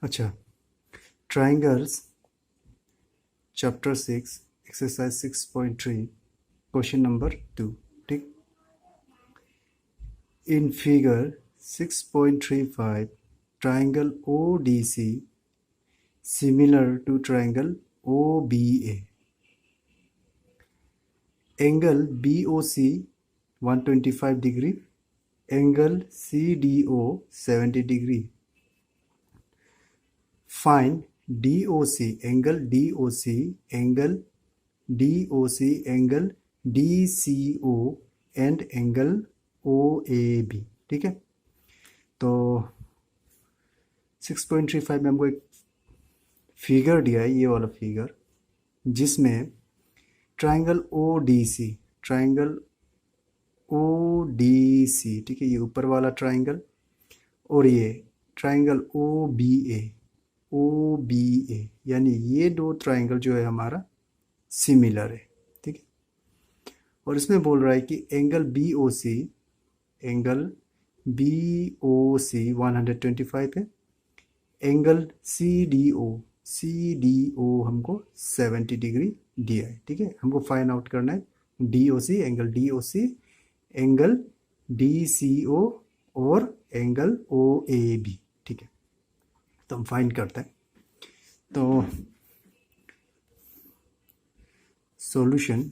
अच्छा, triangles chapter 6 exercise 6.3 question number 2। ठीक, in figure 6.35 triangle ODC similar to triangle OBA, angle BOC 125 degree, angle CDO 70 degree. Find DOC, angle DOC, angle DOC, angle DCO and angle OAB। ठीक है, तो 6.35 में हमको एक figure दिया है, ये वाला फिगर, जिसमें ट्राइंगल ODC, ट्राइंगल ODC, ठीक है, ये ऊपर वाला ट्राइंगल, और ये ट्राइंगल OBA, OBA, यानी ये दो ट्राइंगल जो है हमारा सिमिलर है। ठीक है, और इसमें बोल रहा है कि एंगल BOC, एंगल BOC 125 है, एंगल CDO हमको 70 डिग्री दिया है। ठीक है, हमको फाइंड आउट करना है DOC, angle DOC, angle DCO और एंगल OAB। ठीक है, तो हम फाइंड करते हैं। तो सॉल्यूशन,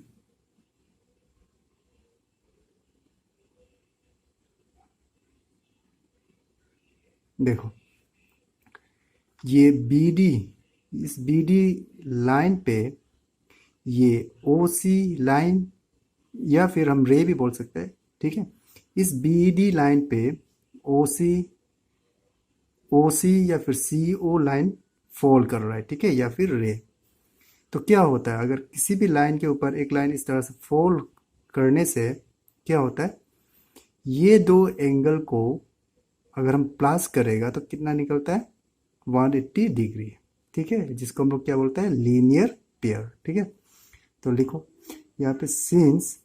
देखो ये BD, इस BD लाइन पे ये OC लाइन, या फिर हम रे भी बोल सकते हैं। ठीक है, इस BD लाइन पे OC या फिर CO लाइन फॉल कर रहा है। ठीक है, या फिर रे। तो क्या होता है, अगर किसी भी लाइन के ऊपर एक लाइन इस तरह से फॉल करने से क्या होता है, ये दो एंगल को अगर हम प्लस करेगा तो कितना निकलता है, 180 डिग्री। ठीक है, जिसको हम लोग क्या बोलते हैं, लीनियर पेयर। ठीक है, तो लिखो यहाँ पे, since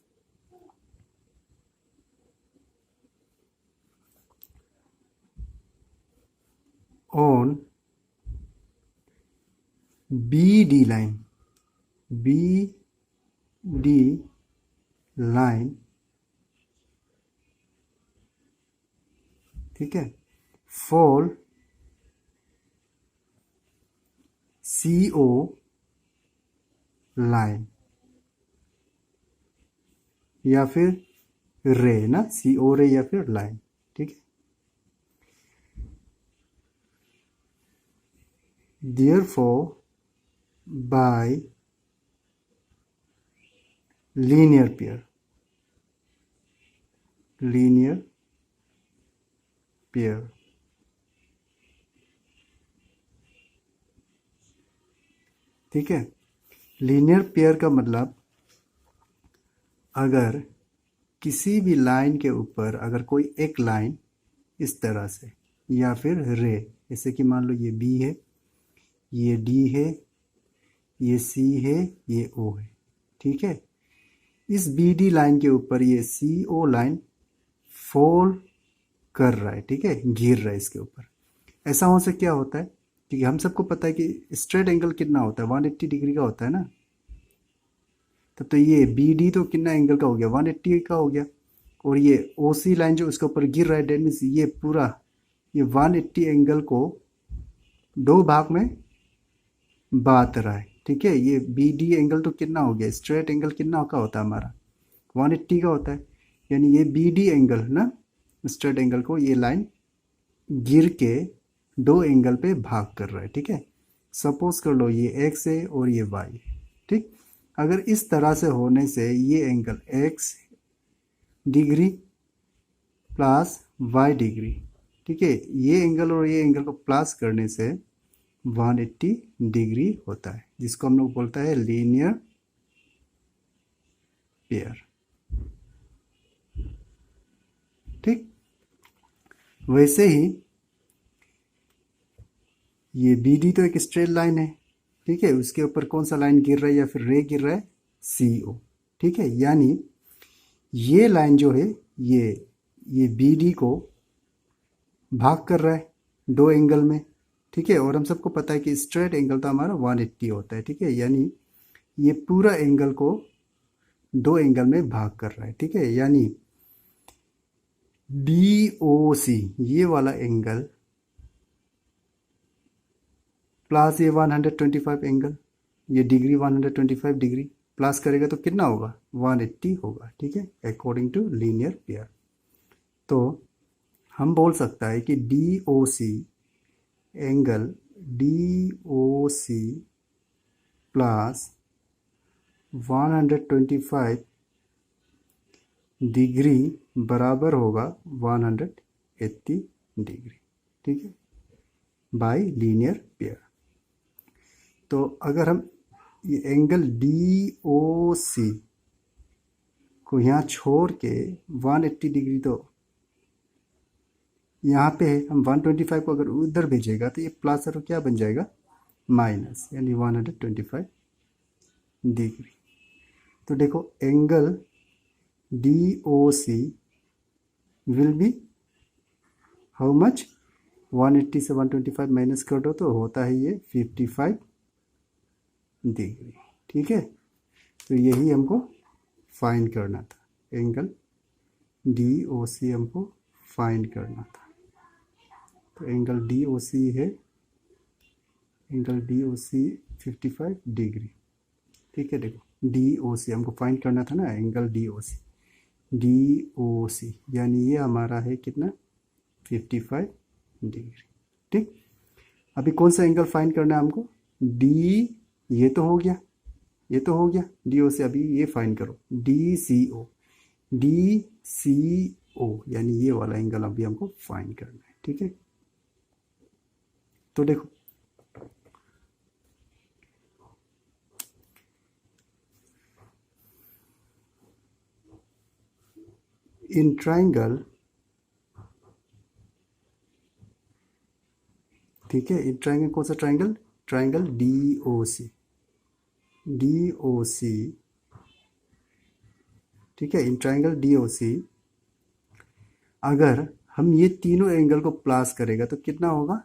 on BD line, BD line, ठीक है, फॉल CO लाइन या फिर रे ना, CO रे या फिर लाइन। ठीक है, therefore by linear pair, linear pair, ठीक है, लीनियर पेयर का मतलब अगर किसी भी लाइन के ऊपर अगर कोई एक लाइन इस तरह से, या फिर रे, जैसे कि मान लो ये B है, ये D है, ये C है, ये O है। ठीक है, इस BD लाइन के ऊपर ये CO लाइन फॉल कर रहा है। ठीक है, गिर रहा है इसके ऊपर। ऐसा होने से क्या होता है, क्योंकि हम सबको पता है कि स्ट्रेट एंगल कितना होता है, 180 डिग्री का होता है ना। तो ये BD तो कितना एंगल का हो गया, 180 का हो गया, और ये OC लाइन जो उसके ऊपर गिर रहा है, डेट मीन्स ये पूरा ये 180 एंगल को दो भाग में बांट रहा है। ठीक है, ये BD एंगल तो कितना हो गया, स्ट्रेट एंगल कितना का होता है हमारा, 180 का होता है, यानी ये BD एंगल ना, स्ट्रेट एंगल को ये लाइन गिर के दो एंगल पे भाग कर रहा है। ठीक है, सपोज कर लो ये X है और ये Y। ठीक, अगर इस तरह से होने से ये angle X degree plus Y degree, ठीक है, ये एंगल और ये एंगल को प्लस करने से 180 डिग्री होता है, जिसको हम लोग बोलता है लीनियर पेयर। ठीक, वैसे ही ये BD तो एक स्ट्रेट लाइन है। ठीक है, उसके ऊपर कौन सा लाइन गिर रहा है या फिर रे गिर रहा है, CO। ठीक है, यानी ये लाइन जो है ये BD को भाग कर रहा है दो एंगल में। ठीक है। और हम सबको पता है कि स्ट्रेट एंगल तो हमारा 180 होता है, ठीक है। यानी ये पूरा एंगल को दो एंगल में भाग कर रहा है, ठीक है। यानी DOC ये वाला एंगल प्लस ये 125 एंगल, ये डिग्री 125 डिग्री प्लस करेगा तो कितना होगा, 180 होगा, ठीक है, अकॉर्डिंग टू लीनियर पेयर। तो हम बोल सकता है कि DOC angle DOC plus 125 degree बराबर होगा 180 डिग्री, ठीक है, बाय लीनियर पेयर। तो अगर हम ये एंगल DOC को यहाँ छोड़ के 180 डिग्री, तो यहाँ पे हम 125 को अगर उधर भेजेगा तो ये प्लस और क्या बन जाएगा, माइनस, यानी 125 डिग्री। तो देखो angle DOC will be how much, 180 से 125 माइनस कर दो तो होता है ये 55 डिग्री, ठीक है। तो यही हमको फाइंड करना था, एंगल DOC हमको फाइंड करना था। तो एंगल DOC है, एंगल DOC 55 डिग्री, ठीक है। देखो DOC हमको फाइंड करना था ना, एंगल DOC यानी ये हमारा है कितना, 55 डिग्री, ठीक। अभी कौन सा एंगल फाइंड करना है हमको, ये तो हो गया, ये तो हो गया DOC। अभी ये फाइंड करो DCO यानी ये वाला एंगल अभी हमको फाइंड करना है, ठीक है। तो देखो इन ट्राइंगल, ठीक है, इन ट्राइंगल कौन सा ट्राइंगल, ट्राइंगल DOC, ठीक है। इन ट्राइंगल DOC अगर हम ये तीनों एंगल को प्लस करेगा तो कितना होगा,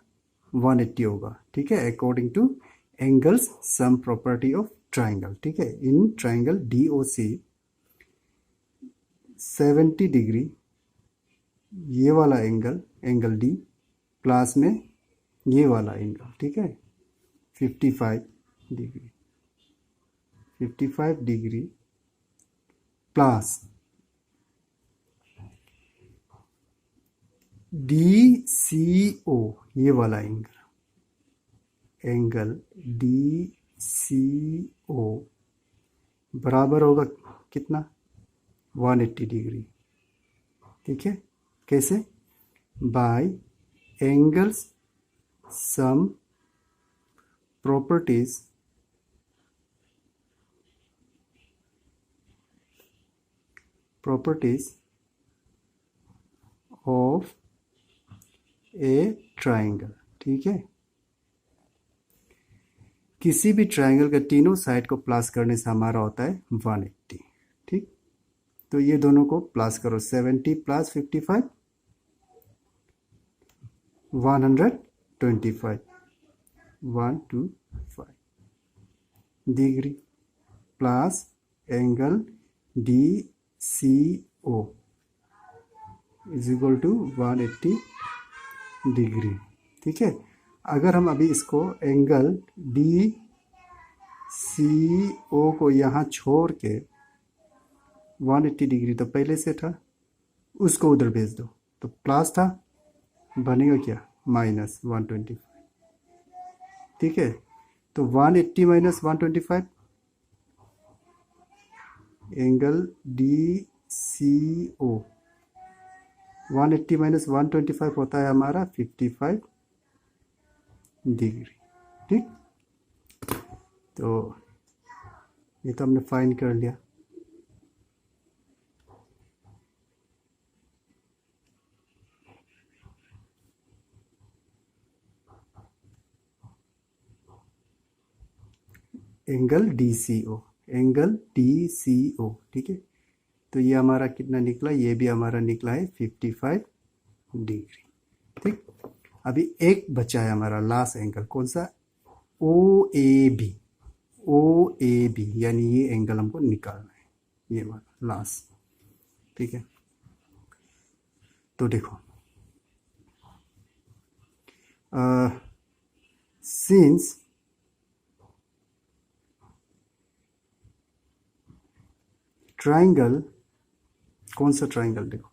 180 होगा, ठीक है, according two angles sum property of triangle, ठीक है। इन ट्राइंगल DOC 70 डिग्री ये वाला एंगल D प्लस में ये वाला एंगल, ठीक है, 55 डिग्री प्लस DCO ये वाला एंगल DCO बराबर होगा कितना, 180 डिग्री, ठीक है। कैसे, by angles sum properties of a triangle, ठीक है। किसी भी ट्राइंगल के तीनों साइड को प्लस करने से हमारा होता है 180, ठीक। तो ये दोनों को प्लस करो, 70 plus 55 125 degree plus angle DCO is equal to 180 degree, ठीक है। अगर हम अभी इसको एंगल DCO को यहाँ छोड़ के 180 डिग्री तो पहले से था, उसको उधर भेज दो तो प्लस था, बनेगा क्या, माइनस 125, ठीक है। तो 180 माइनस 125, एंगल DCO 180 माइनस 125 होता है हमारा 55 डिग्री, ठीक। तो ये तो हमने फाइंड कर लिया। एंगल DCO, ठीक है। तो ये हमारा कितना निकला, ये भी हमारा निकला है 55 डिग्री, ठीक। अभी एक बचा है हमारा लास्ट एंगल, कौन सा? ओ A B, O A B, यानी ये एंगल हमको निकालना है, ये वाला लास्ट। ठीक है, तो देखो सिंस ट्राइंगल, कौन सा ट्राइंगल? देखो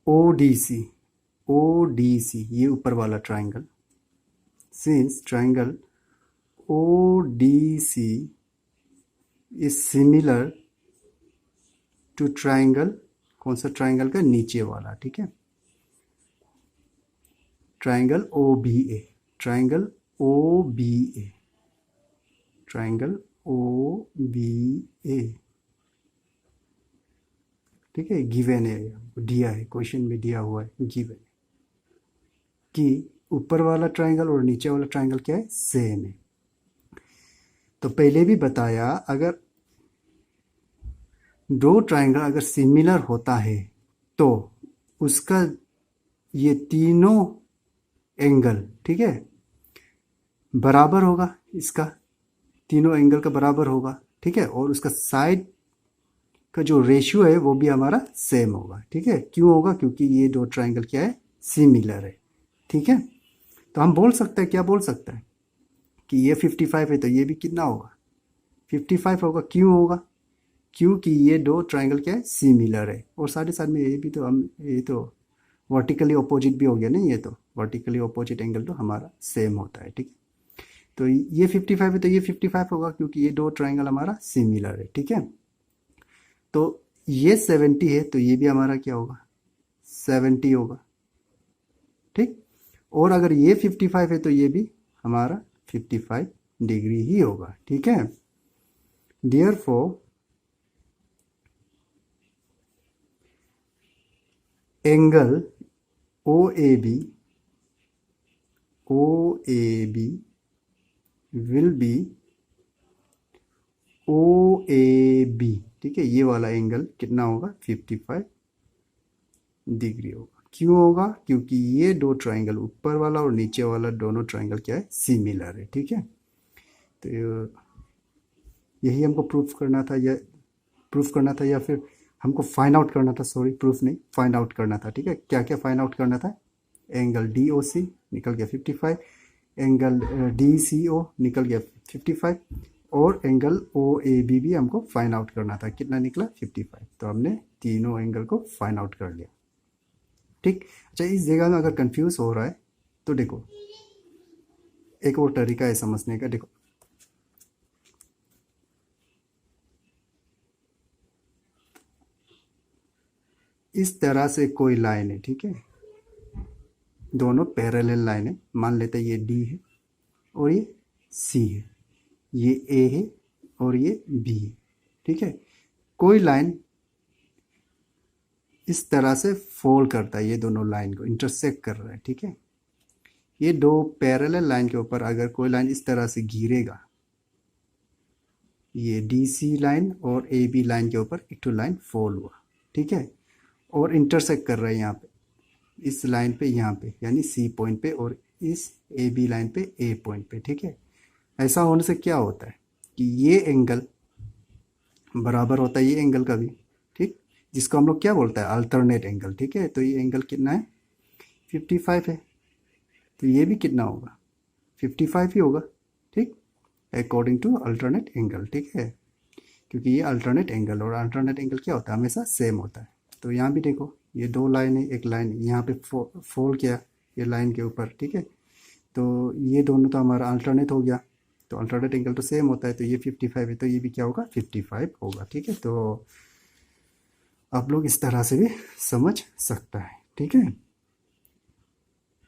ओ डी सी, ओ डी सी, ये ऊपर वाला triangle. Since triangle O D C is similar to triangle, कौन सा ट्राइंगल का? नीचे वाला। ठीक है, triangle O B A, triangle O B A, triangle O B A. ठीक है, गिवन है, दिया है, क्वेश्चन में दिया हुआ है, गिवन कि ऊपर वाला ट्राइंगल और नीचे वाला ट्राइंगल क्या है? सेम है। तो पहले भी बताया, अगर दो ट्राइंगल अगर सिमिलर होता है तो उसका ये तीनों एंगल, ठीक है, बराबर होगा, इसका तीनों एंगल का बराबर होगा। ठीक है, और उसका साइड का जो रेशियो है वो भी हमारा सेम होगा। ठीक है, क्यों होगा? क्योंकि ये दो ट्राइंगल क्या है? सिमिलर है। ठीक है, तो हम बोल सकते हैं, क्या बोल सकते हैं कि ये 55 है तो ये भी कितना होगा? 55 होगा। क्यों होगा? क्योंकि ये दो ट्राइंगल क्या है? सिमिलर है। और साथ ही साथ में ये भी तो हम, ये तो वर्टिकली अपोजिट भी हो गया ना, ये तो वर्टिकली अपोजिट एंगल तो हमारा सेम होता है। ठीक है, तो ये 55 है तो ये 55 होगा, क्योंकि ये दो ट्राइंगल हमारा सिमिलर है। ठीक है, तो ये 70 है तो ये भी हमारा क्या होगा? 70 होगा। ठीक, और अगर ये 55 है तो ये भी हमारा 55 डिग्री ही होगा। ठीक है, therefore angle O A B will be O A B. ठीक है, ये वाला एंगल कितना होगा? 55 डिग्री होगा। क्यों होगा? क्योंकि ये दो ट्राइंगल, ऊपर वाला और नीचे वाला, दोनों ट्राइंगल क्या है? सिमिलर है। ठीक है, तो यही हमको प्रूफ करना था, या फिर हमको फाइंड आउट करना था, सॉरी प्रूफ नहीं, फाइंड आउट करना था। ठीक है, क्या क्या फाइंड आउट करना था? एंगल डी ओ सी निकल गया 55, एंगल डी सी ओ निकल गया 55, और एंगल ओ ए बी भी हमको फाइंड आउट करना था। कितना निकला? 55। तो हमने तीनों एंगल को फाइंड आउट कर लिया। ठीक, अच्छा इस जगह में अगर कंफ्यूज हो रहा है तो देखो, एक और तरीका है समझने का। देखो इस तरह से कोई लाइन है, ठीक है, दोनों पैरेलल लाइन है। मान लेते हैं ये डी है और ये सी है, ये ए है और ये बी है। ठीक है, कोई लाइन इस तरह से फोल्ड करता है, ये दोनों लाइन को इंटरसेक्ट कर रहा है। ठीक है, ये दो पैरेलल लाइन के ऊपर अगर कोई लाइन इस तरह से गिरेगा, ये डी सी लाइन और ए बी लाइन के ऊपर एक तो लाइन फोल्ड हुआ। ठीक है, और इंटरसेक्ट कर रहा है यहाँ पे, इस लाइन पे, यहाँ पे, यानी सी पॉइंट पे, और इस ए बी लाइन पे ए पॉइंट पे। ठीक है, ऐसा होने से क्या होता है कि ये एंगल बराबर होता है ये एंगल का भी। ठीक, जिसको हम लोग क्या बोलते हैं? Alternate angle. ठीक है, तो ये एंगल कितना है? 55 है, तो ये भी कितना होगा? 55 ही होगा। ठीक, अकॉर्डिंग टू अल्टरनेट एंगल। ठीक है, क्योंकि ये अल्टरनेट एंगल, और अल्टरनेट एंगल क्या होता है? हमेशा सेम होता है। तो यहाँ भी देखो, ये दो लाइन है, एक लाइन यहाँ पे फोल्ड किया ये लाइन के ऊपर। ठीक है, तो ये दोनों तो हमारा अल्टरनेट हो गया, तो अल्टरनेट एंगल तो सेम होता है। तो ये 55 है तो ये भी क्या होगा? 55 होगा। ठीक है, तो आप लोग इस तरह से भी समझ सकता है। ठीक है।